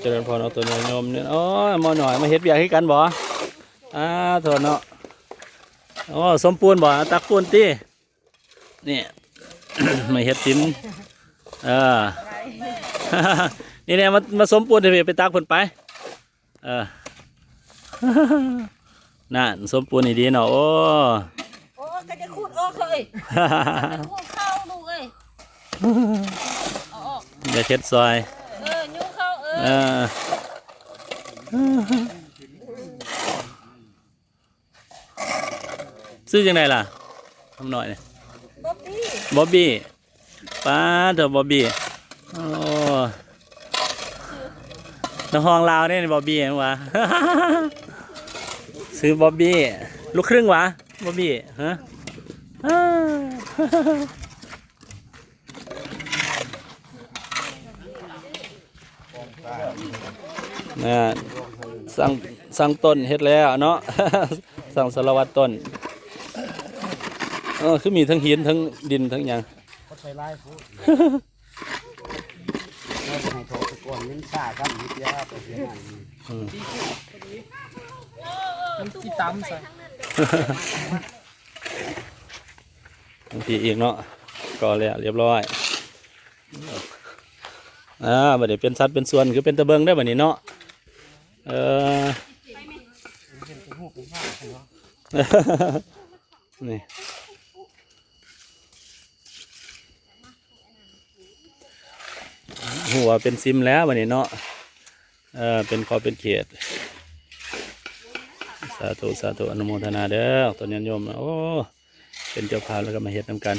เจริญพรเอาตัวนี้โยมเนี่ยโอ้ยหมอหน่อยมาเฮ็ดเบียร์ให้กันบ่โทษเนาะโอ้สมปูนบ่ตักปูนตีนี่ มาเฮ็ดสินนี่เนี่ยมาสมปูนไปตักปูนไปน่ะสมปูนนี่ดีเนาะโอ้ก็จะคูดออกเลยคูดเข้าดูเลยอย่าเช็ดซอยยุ่งเข้าซื้อยังไงล่ะทำหน่อยเนี่ยบ๊อบบี้ป้าเถอะบ๊อบบี้โอ้น้องห้องลาวเนี่ยบ๊อบบี้เองวะ ซื้อบ๊อบบี้ลูกครึ่งวะบ๊อบบี้ฮะนะสั่งต้นเฮ็ดแล้วเนาะ สั่งสารวัตรต้นคือมีทั้งหินทั้งดินทั้งอย่างเขาใช้ไล่ฟูเราจะให้โทรไปก่อนเงินค่าครับนิดเดียวไปเสียงานมันกี่ตั้มใส่บางทีอีกเนาะก็เลยเรียบร้อยบัดนี้เป็นสัดเป็นส่วนคือเป็นตะเบิงได้บัดนี้เนาะนี่หัวเป็นซิมแล้วบัดนี้เนาะเป็นขอเป็นเขตสาธุสาธุอนุโมทนาเด้อตอนนี้โยมโอ้เป็นเจ้าภาพแล้วก็มาเฮ็ดนำกัน